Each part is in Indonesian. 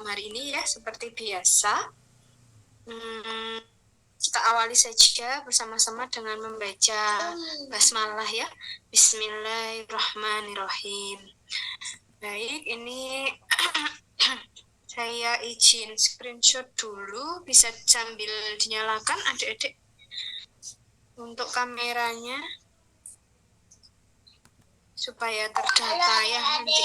hari ini ya, seperti biasa. Kita awali saja bersama-sama dengan membaca basmalah ya. Bismillahirrahmanirrahim. Baik, ini saya izin screenshot dulu, bisa sambil dinyalakan adik-adik untuk kameranya supaya terdata ya nanti.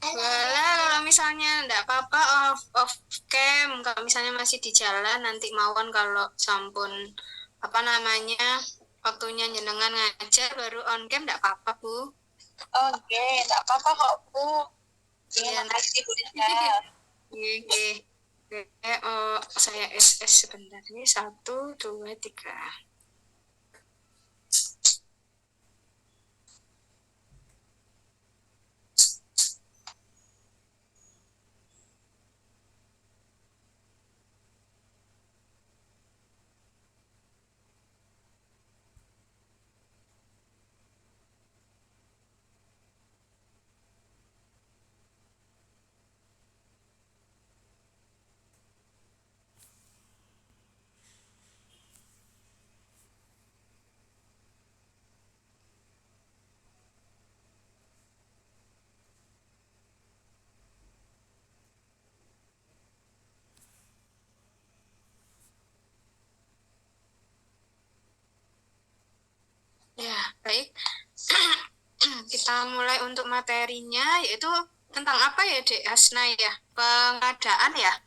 Boleh, kalau misalnya enggak apa-apa off cam, kalau misalnya masih di jalan nanti mawon kalau sampun waktunya jenengan ngajar baru on cam enggak apa-apa Bu. Oke, enggak apa-apa kok Bu. Terima kasih Bu Rizka. Oke. Saya SS sebentar nih, 1, 2, 3. Ya, baik. Kita mulai untuk materinya, yaitu tentang apa ya, Dek Hasna ya? Pengadaan ya?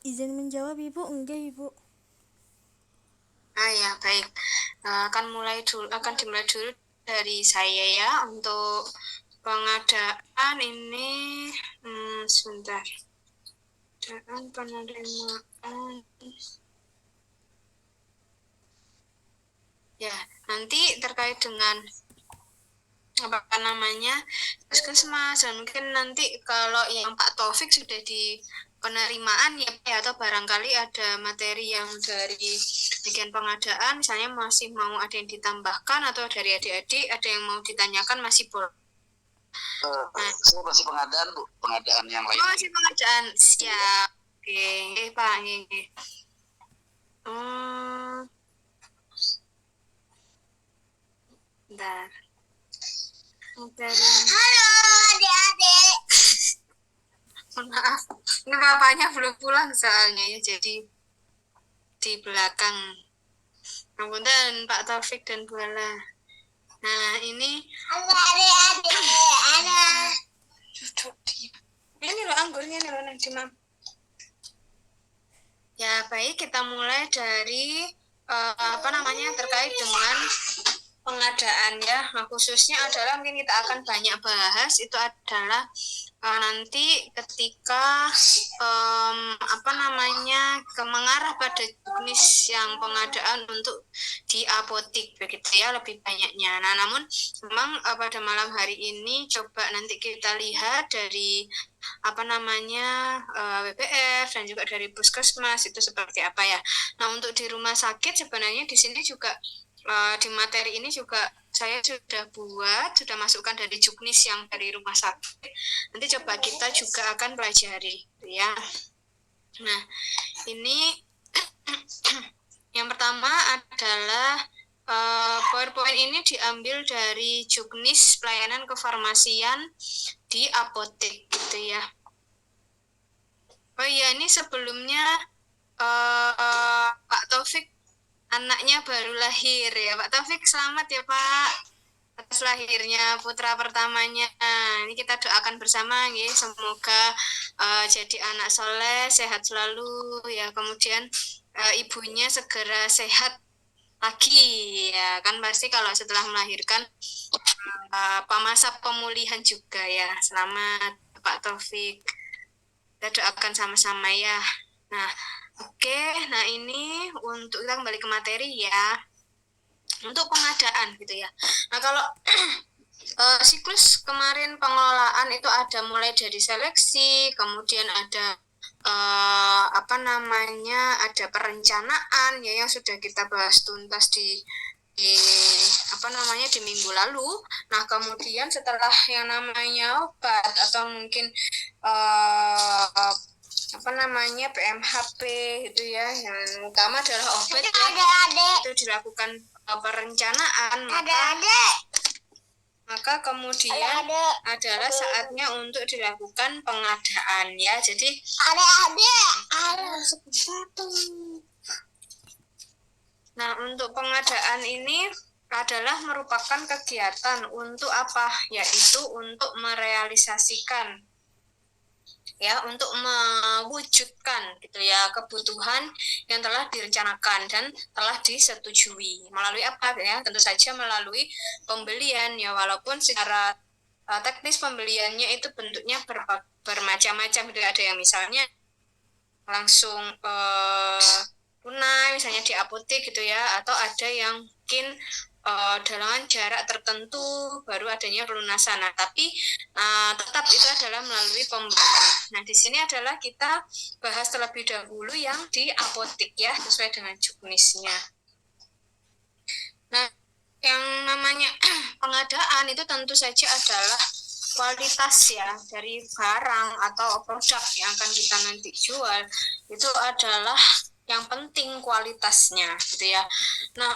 Izin menjawab Ibu, enggak Ibu? Ya, baik. Akan dimulai dulu dari saya ya, untuk pengadaan ini, sebentar. Penerimaan. Ya, nanti terkait dengan puskesmas, dan mungkin nanti kalau yang Pak Taufik sudah di penerimaan ya Pak, atau barangkali ada materi yang dari bagian pengadaan, misalnya masih mau ada yang ditambahkan, atau dari adik-adik ada yang mau ditanyakan masih boleh. Saya masih pengadaan Bu, pengadaan yang lain. Masih pengadaan, siap. Oke, Pak. Bentar. Halo adik-adik. Maaf, ini bapaknya belum pulang soalnya ya, jadi di belakang. Kemudian Pak Taufik dan Bu Ala. Nah, ini adik-adik. Ini loh anggurnya nih loh nanti Mam. Ya, baik, kita mulai dari terkait dengan pengadaan ya. Nah, khususnya adalah mungkin kita akan banyak bahas itu adalah nanti ketika mengarah pada jenis yang pengadaan untuk di apotik begitu ya, lebih banyaknya. Nah, namun memang pada malam hari ini coba nanti kita lihat dari WPF dan juga dari puskesmas itu seperti apa ya. Nah, untuk di rumah sakit sebenarnya di sini juga di materi ini juga saya sudah masukkan dari juknis yang dari rumah sakit. Nanti coba kita juga akan pelajari ya. Nah, ini yang pertama adalah PowerPoint ini diambil dari juknis pelayanan kefarmasian di apotek gitu ya. Oh iya, ini sebelumnya Pak Taufik anaknya baru lahir ya. Pak Taufik, selamat ya Pak atas lahirnya putra pertamanya. Ini kita doakan bersama ya, semoga jadi anak soleh, sehat selalu ya. Kemudian ibunya segera sehat lagi ya, kan pasti kalau setelah melahirkan masa pemulihan juga ya. Selamat Pak Taufik, kita doakan sama-sama ya. Nah, oke, nah ini untuk kita kembali ke materi ya, untuk pengadaan gitu ya. Nah, kalau siklus kemarin pengelolaan itu ada mulai dari seleksi, kemudian ada ada perencanaan ya yang sudah kita bahas tuntas di di minggu lalu. Nah, kemudian setelah yang namanya obat atau mungkin PMHP gitu ya, yang utama adalah obat ya, itu dilakukan perencanaan, maka kemudian adalah saatnya untuk dilakukan pengadaan ya. Jadi nah, untuk pengadaan ini adalah merupakan kegiatan untuk apa? Yaitu untuk merealisasikan ya, untuk mewujudkan gitu ya kebutuhan yang telah direncanakan dan telah disetujui. Melalui apa ya? Tentu saja melalui pembelian ya, walaupun secara teknis pembeliannya itu bentuknya bermacam-macam. Ada yang misalnya langsung tunai misalnya di apotek gitu ya, atau ada yang mungkin dalam jarak tertentu baru adanya pelunasan. Nah, tapi tetap itu adalah melalui pembelian. Nah, di sini adalah kita bahas terlebih dahulu yang di apotek ya, sesuai dengan juknisnya. Nah, yang namanya pengadaan itu tentu saja adalah kualitas ya dari barang atau produk yang akan kita nanti jual, itu adalah yang penting kualitasnya gitu ya. Nah,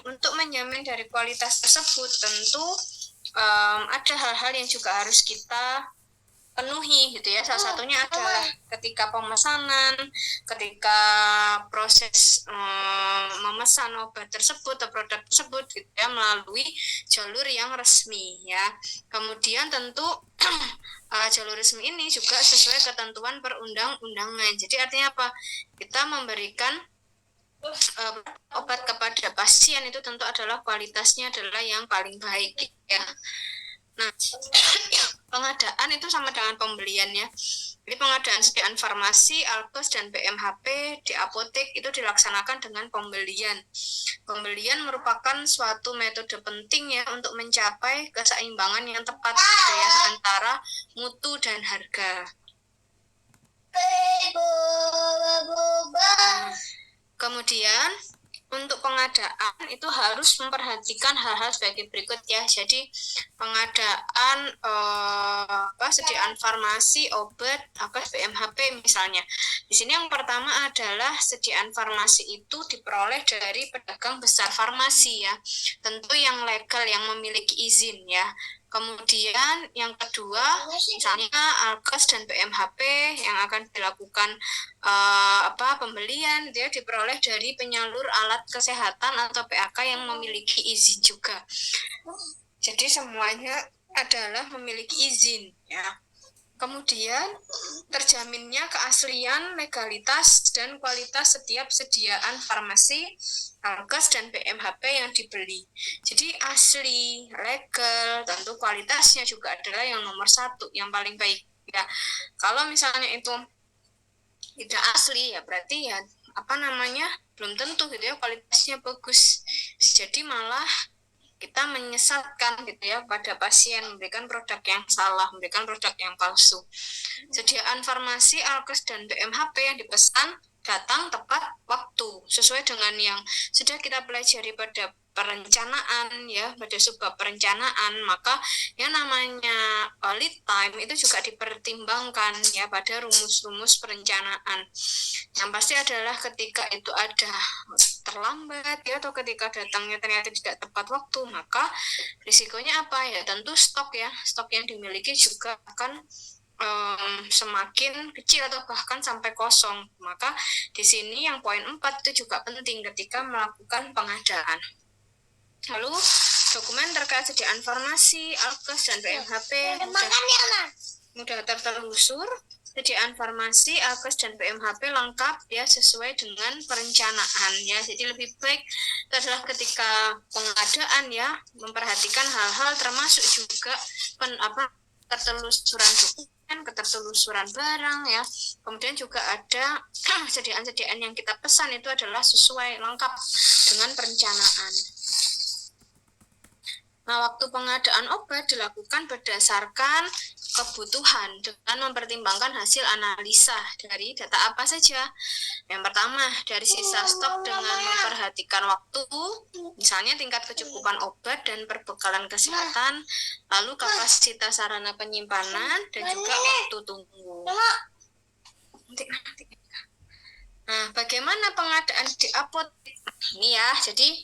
untuk menjamin dari kualitas tersebut tentu ada hal-hal yang juga harus kita penuhi gitu ya. Salah satunya adalah ketika pemesanan, ketika proses memesan obat tersebut atau produk tersebut gitu ya, melalui jalur yang resmi ya. Kemudian tentu jalur resmi ini juga sesuai ketentuan perundang-undangan. Jadi artinya apa? Kita memberikan obat kepada pasien itu tentu adalah kualitasnya adalah yang paling baik ya. Nah, pengadaan itu sama dengan pembelian ya. Jadi pengadaan sediaan farmasi, alkes, dan PMHP di apotek itu dilaksanakan dengan pembelian. Pembelian merupakan suatu metode penting ya untuk mencapai keseimbangan yang tepat ya, antara mutu dan harga. Kemudian untuk pengadaan itu harus memperhatikan hal-hal sebagai berikut ya. Jadi pengadaan sediaan farmasi, obat, PMHP misalnya. Di sini yang pertama adalah sediaan farmasi itu diperoleh dari pedagang besar farmasi ya. Tentu yang legal, yang memiliki izin ya. Kemudian yang kedua, misalnya alkes dan PMHP yang akan dilakukan pembelian, dia diperoleh dari penyalur alat kesehatan atau PAK yang memiliki izin juga. Jadi semuanya adalah memiliki izin ya. Kemudian terjaminnya keaslian, legalitas, dan kualitas setiap sediaan farmasi, alkes, dan PMHP yang dibeli. Jadi asli, legal, tentu kualitasnya juga adalah yang nomor satu, yang paling baik. Ya, kalau misalnya itu tidak asli ya berarti ya belum tentu gitu ya kualitasnya bagus. Jadi malah kita menyesatkan gitu ya pada pasien, memberikan produk yang salah, memberikan produk yang palsu. Sediaan farmasi, alkes, dan PMHP yang dipesan datang tepat waktu, sesuai dengan yang sudah kita pelajari pada perencanaan ya, pada sebuah perencanaan. Maka yang namanya lead time itu juga dipertimbangkan ya pada rumus-rumus perencanaan. Yang pasti adalah ketika itu ada terlambat ya, atau ketika datangnya ternyata tidak tepat waktu, maka risikonya apa ya? Tentu stok yang dimiliki juga akan semakin kecil atau bahkan sampai kosong. Maka di sini yang poin 4 itu juga penting ketika melakukan pengadaan. Lalu dokumen terkait sediaan farmasi, alkes, dan PMHP mudah tertelusur. Sediaan farmasi, alkes, dan PMHP lengkap ya, sesuai dengan perencanaan ya. Jadi lebih baik itu adalah ketika pengadaan ya, memperhatikan hal-hal termasuk juga ketertelusuran dokumen, ketertelusuran barang ya. Kemudian juga ada sediaan-sediaan yang kita pesan itu adalah sesuai lengkap dengan perencanaan. Nah, waktu pengadaan obat dilakukan berdasarkan kebutuhan dengan mempertimbangkan hasil analisa dari data apa saja. Yang pertama, dari sisa stok dengan memperhatikan waktu, misalnya tingkat kecukupan obat dan perbekalan kesehatan, lalu kapasitas sarana penyimpanan, dan juga waktu tunggu. Nah, bagaimana pengadaan di apotek? Ini ya, jadi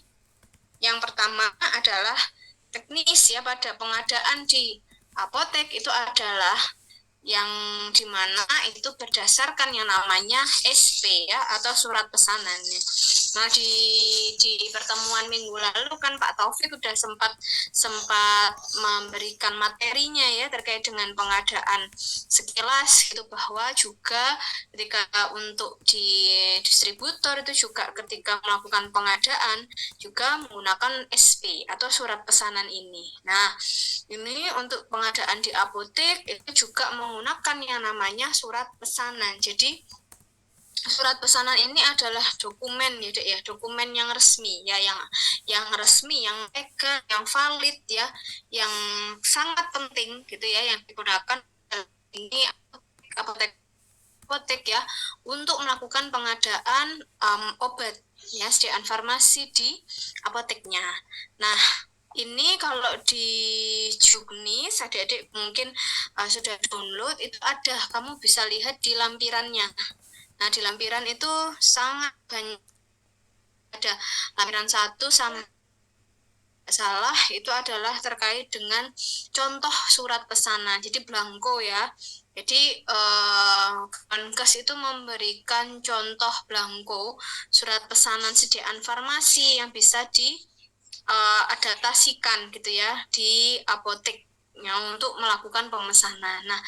yang pertama adalah teknis ya, pada pengadaan di apotek itu adalah yang dimana itu berdasarkan yang namanya SP ya, atau surat pesanan. Nah, di pertemuan minggu lalu kan Pak Taufik udah sempat memberikan materinya ya terkait dengan pengadaan sekilas itu, bahwa juga ketika untuk di distributor itu juga ketika melakukan pengadaan juga menggunakan SP atau surat pesanan ini. Nah, ini untuk pengadaan di apotek itu juga menggunakan yang namanya surat pesanan. Jadi surat pesanan ini adalah dokumen ya, Dek, ya, dokumen yang resmi ya, yang resmi, yang legal, yang valid ya, yang sangat penting gitu ya, yang digunakan ini apotek ya untuk melakukan pengadaan obat ya, sediaan farmasi di apoteknya. Nah, ini kalau di Juknis adik-adik mungkin sudah download, itu ada, kamu bisa lihat di lampirannya. Nah, di lampiran itu sangat banyak, ada lampiran 1 sampai salah itu adalah terkait dengan contoh surat pesanan, jadi blanko ya. Jadi Kemenkes itu memberikan contoh blanko surat pesanan sediaan farmasi yang bisa diadaptasikan gitu ya di apoteknya untuk melakukan pemesanan. Nah,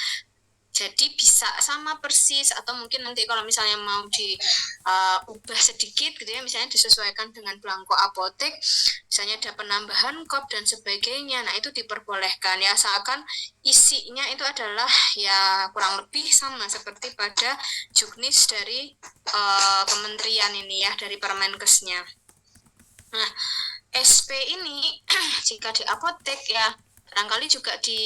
jadi bisa sama persis, atau mungkin nanti kalau misalnya mau diubah sedikit gitu ya, misalnya disesuaikan dengan blanko apotek, misalnya ada penambahan kop dan sebagainya, nah itu diperbolehkan ya, asalkan isinya itu adalah ya kurang lebih sama seperti pada Juknis dari kementerian ini ya, dari Permenkesnya. Nah, SP ini jika di apotek ya barangkali juga di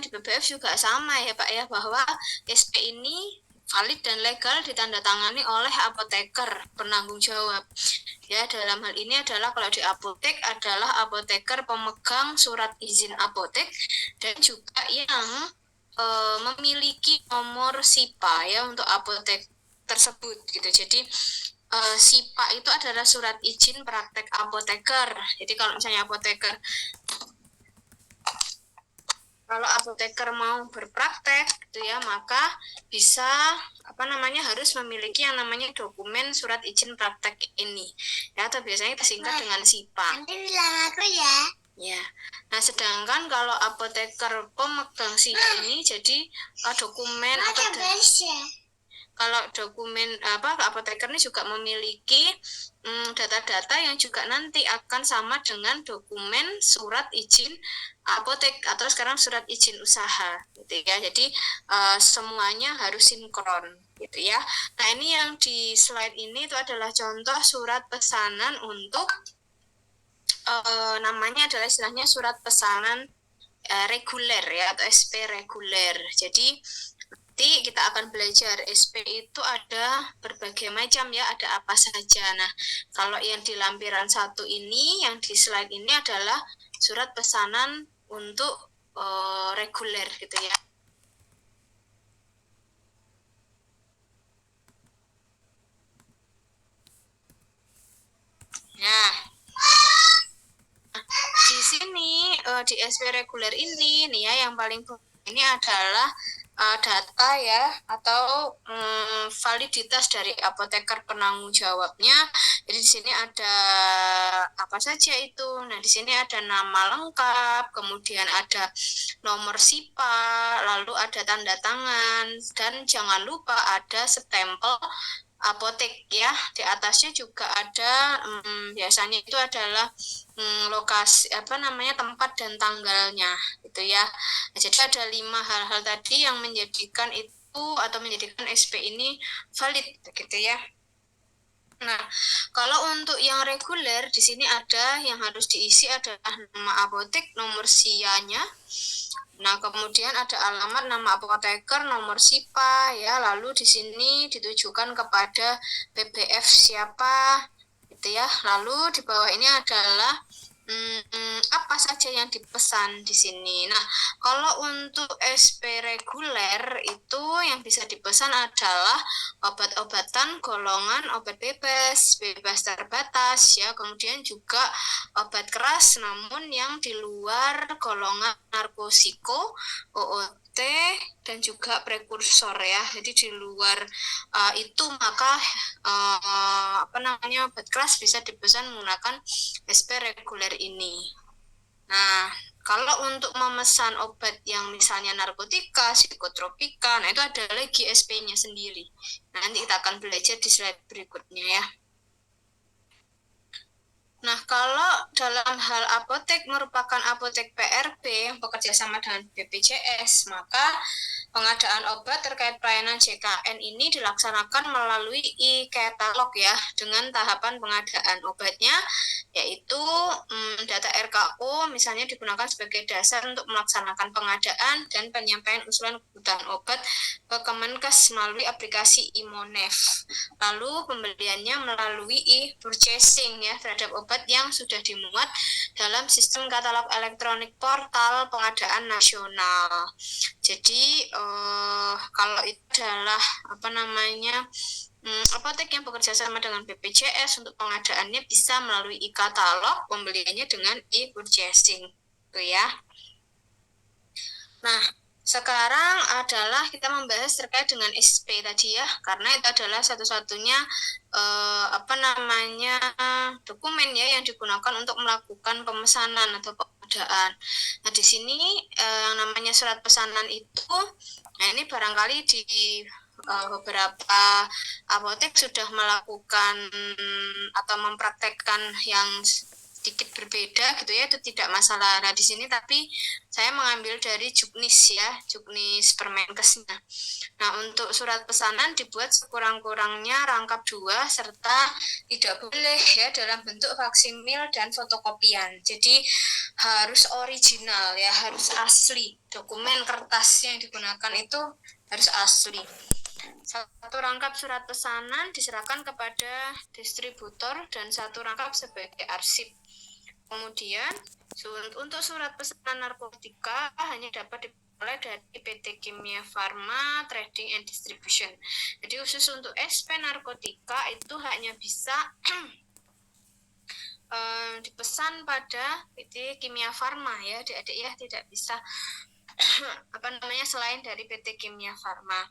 di BBF juga sama ya Pak ya, bahwa SP ini valid dan legal ditandatangani oleh apoteker penanggung jawab ya. Dalam hal ini adalah kalau di apotek adalah apoteker pemegang surat izin apotek dan juga yang memiliki nomor SIPA ya untuk apotek tersebut gitu. Jadi SIPA itu adalah surat izin praktek apoteker. Jadi kalau misalnya apoteker mau berpraktek gitu ya, maka bisa harus memiliki yang namanya dokumen surat izin praktek ini ya, atau biasanya disingkat dengan SIPA. Nanti bilang aku ya. Ya. Nah, sedangkan kalau apoteker pemegang SIPA ini jadi dokumen kalau dokumen apoteker ini juga memiliki data-data yang juga nanti akan sama dengan dokumen surat izin apotek atau sekarang surat izin usaha gitu ya. Jadi semuanya harus sinkron gitu ya. Nah, ini yang di slide ini itu adalah contoh surat pesanan untuk namanya adalah istilahnya surat pesanan reguler ya, atau SP reguler. Jadi nanti kita akan belajar SP itu ada berbagai macam ya, ada apa saja. Nah, kalau yang di lampiran 1 ini, yang di slide ini adalah surat pesanan untuk reguler gitu ya. Nah, di sini di SP reguler ini nih ya, yang paling ini adalah data ya, atau validitas dari apoteker penanggung jawabnya. Jadi di sini ada apa saja itu. Nah, di sini ada nama lengkap, kemudian ada nomor SIPA, lalu ada tanda tangan, dan jangan lupa ada stempel apotek ya. Di atasnya juga ada biasanya itu adalah lokasi tempat dan tanggalnya gitu ya. Nah, jadi ada 5 hal-hal tadi yang menjadikan itu atau menjadikan SP ini valid gitu ya. Nah, kalau untuk yang reguler di sini ada yang harus diisi adalah nama apotek, nomor SIA-nya, Nah, kemudian ada alamat, nama apoteker, nomor SIPA ya, lalu di sini ditujukan kepada PBF siapa gitu ya. Lalu di bawah ini adalah apa saja yang dipesan di sini. Nah, kalau untuk SP reguler itu yang bisa dipesan adalah obat-obatan golongan obat bebas, bebas terbatas ya, kemudian juga obat keras namun yang di luar golongan narkosiko, OOT dan juga prekursor ya. Jadi di luar itu maka obat keras bisa dipesan menggunakan SP reguler ini. Nah, kalau untuk memesan obat yang misalnya narkotika, psikotropika, nah itu ada lagi SP-nya sendiri. Nanti kita akan belajar di slide berikutnya ya. Nah, kalau dalam hal apotek merupakan apotek PRB yang bekerja sama dengan BPJS, maka pengadaan obat terkait pelayanan JKN ini dilaksanakan melalui e-katalog ya, dengan tahapan pengadaan obatnya, yaitu data RKO misalnya digunakan sebagai dasar untuk melaksanakan pengadaan dan penyampaian usulan kebutuhan obat ke Kemenkes melalui aplikasi Imonef. Lalu pembeliannya melalui e-purchasing ya terhadap obat yang sudah dimuat dalam sistem katalog elektronik portal pengadaan nasional. Jadi kalau itu adalah apotek yang bekerja sama dengan BPJS untuk pengadaannya bisa melalui e-katalog, pembeliannya dengan e-purchasing, gitu ya. Nah, sekarang adalah kita membahas terkait dengan SP tadi ya, karena itu adalah satu-satunya dokumen ya yang digunakan untuk melakukan pemesanan atau pengadaan. Nah, di sini yang namanya surat pesanan itu, nah ini barangkali di beberapa apotek sudah melakukan atau mempraktekkan yang sedikit berbeda gitu ya, itu tidak masalah. Nah, di sini tapi saya mengambil dari Juknis ya, Juknis Permenkesnya. Nah, untuk surat pesanan dibuat sekurang-kurangnya rangkap 2 serta tidak boleh ya dalam bentuk faksimil dan fotokopian. Jadi harus original ya, harus asli. Dokumen kertas yang digunakan itu harus asli. Satu rangkap surat pesanan diserahkan kepada distributor dan satu rangkap sebagai arsip. Kemudian untuk surat pesanan narkotika hanya dapat diperoleh dari PT Kimia Farma Trading and Distribution. Jadi khusus untuk SP narkotika itu hanya bisa dipesan pada PT Kimia Farma ya, adik-adik ya, tidak bisa selain dari PT Kimia Farma.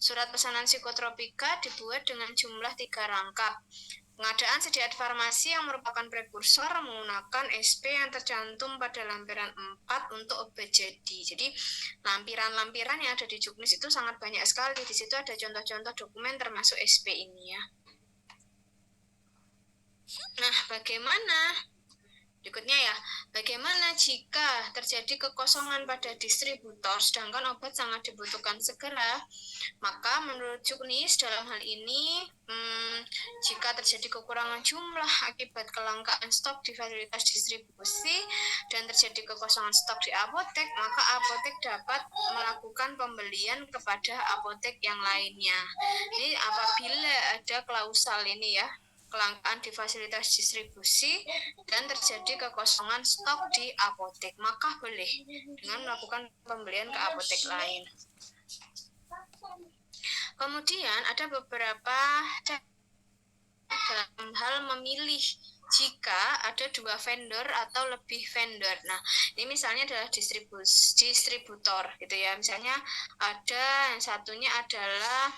Surat pesanan psikotropika dibuat dengan jumlah 3 rangkap. Pengadaan sediaan farmasi yang merupakan prekursor menggunakan SP yang tercantum pada lampiran 4 untuk obat jadi. Jadi lampiran-lampiran yang ada di Juknis itu sangat banyak sekali. Di situ ada contoh-contoh dokumen termasuk SP ini ya. Nah, berikutnya ya, bagaimana jika terjadi kekosongan pada distributor sedangkan obat sangat dibutuhkan segera? Maka menurut Juknis dalam hal ini jika terjadi kekurangan jumlah akibat kelangkaan stok di fasilitas distribusi dan terjadi kekosongan stok di apotek, maka apotek dapat melakukan pembelian kepada apotek yang lainnya. Ini apabila ada klausal ini ya, kelangkaan di fasilitas distribusi dan terjadi kekosongan stok di apotek, maka boleh dengan melakukan pembelian ke apotek lain. Kemudian ada beberapa dalam hal memilih jika ada 2 vendor atau lebih vendor. Nah, ini misalnya adalah distributor gitu ya. Misalnya ada yang satunya adalah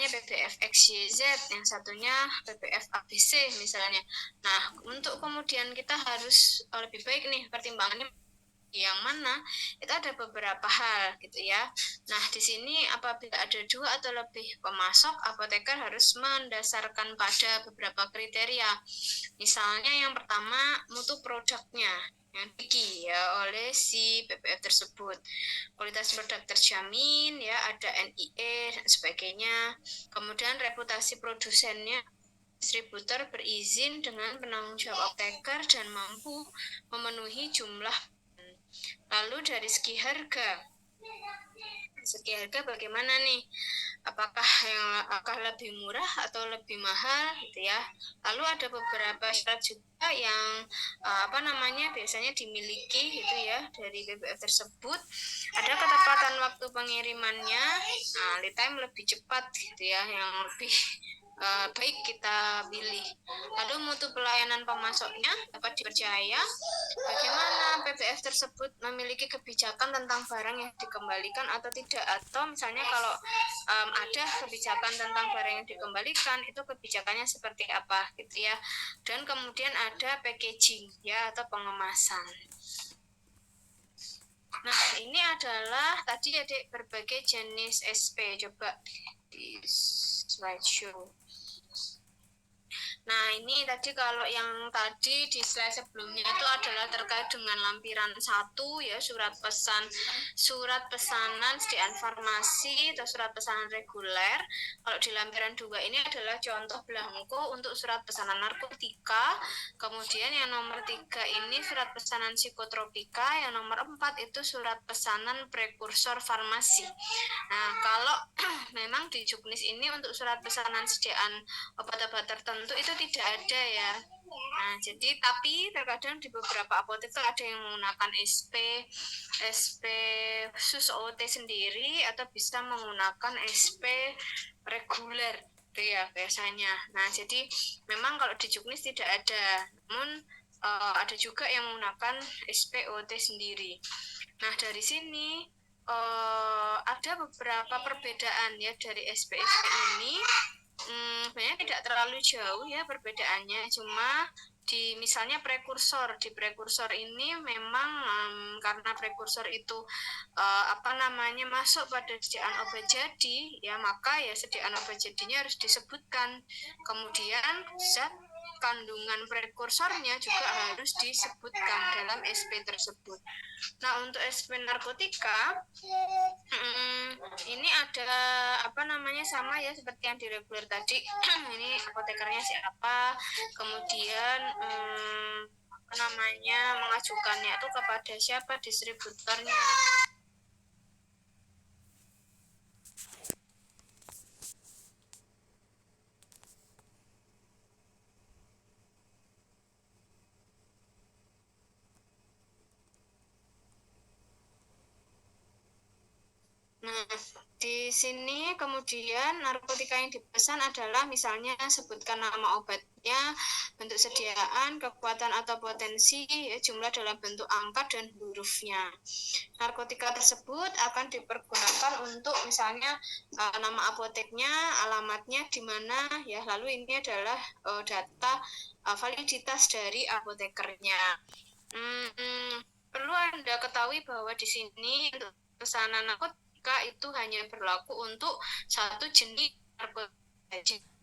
BBF XYZ, yang satunya BBF ABC misalnya. Nah, untuk kemudian kita harus lebih baik nih pertimbangannya yang mana, itu ada beberapa hal gitu ya. Nah, di sini apabila ada 2 atau lebih pemasok, apoteker harus mendasarkan pada beberapa kriteria. Misalnya yang pertama, mutu produknya yang tinggi ya oleh si BBF tersebut. Kualitas produk terjamin ya, ada NIE dan sebagainya. Kemudian reputasi produsennya, distributor berizin dengan penanggung jawab apoteker dan mampu memenuhi jumlah. Lalu dari segi harga bagaimana nih? Apakah lebih murah atau lebih mahal gitu ya? Lalu ada beberapa syarat juga yang biasanya dimiliki gitu ya dari BBF tersebut. Ada ketepatan waktu pengirimannya, lead time lebih cepat gitu ya, yang lebih baik kita pilih. Lalu mutu pelayanan pemasoknya dapat dipercaya. Bagaimana PBF tersebut memiliki kebijakan tentang barang yang dikembalikan atau tidak, atau misalnya kalau ada kebijakan tentang barang yang dikembalikan, itu kebijakannya seperti apa gitu ya. Dan kemudian ada packaging ya atau pengemasan. Nah, ini adalah tadi adik berbagai jenis SP. Coba di slideshow. Nah, ini tadi kalau yang tadi di slide sebelumnya itu adalah terkait dengan lampiran 1 ya, surat pesanan sediaan farmasi atau surat pesanan reguler. Kalau di lampiran 2 ini adalah contoh belangko untuk surat pesanan narkotika. Kemudian yang nomor 3 ini surat pesanan psikotropika, yang nomor 4 itu surat pesanan prekursor farmasi. Nah, kalau memang di Juknis ini untuk surat pesanan sediaan obat-obat tertentu itu tidak ada ya. Nah, tapi terkadang di beberapa apotek itu ada yang menggunakan SP khusus OT sendiri atau bisa menggunakan SP reguler gitu ya biasanya. Nah, jadi memang kalau di Juknis tidak ada, namun ada juga yang menggunakan SP OT sendiri. Nah, dari sini ada beberapa perbedaan ya dari SP-SP ini. Sebenarnya tidak terlalu jauh ya perbedaannya, cuma misalnya di prekursor ini memang karena prekursor itu masuk pada sediaan obat jadi ya, maka ya sediaan obat jadinya harus disebutkan, kemudian zat kandungan prekursornya juga harus disebutkan dalam SP tersebut. Nah, untuk SP narkotika ini ada sama ya seperti yang di reguler tadi. Ini apotekernya siapa, kemudian mengajukannya itu kepada siapa, distributornya. Nah, di sini kemudian narkotika yang dipesan adalah misalnya sebutkan nama obatnya, bentuk sediaan, kekuatan atau potensi, ya, jumlah dalam bentuk angka dan hurufnya. Narkotika tersebut akan dipergunakan untuk misalnya nama apoteknya, alamatnya di mana, ya, lalu ini adalah data validitas dari apotekernya. Perlu Anda ketahui bahwa di sini untuk pesanan narkotika itu hanya berlaku untuk satu jenis narkotika.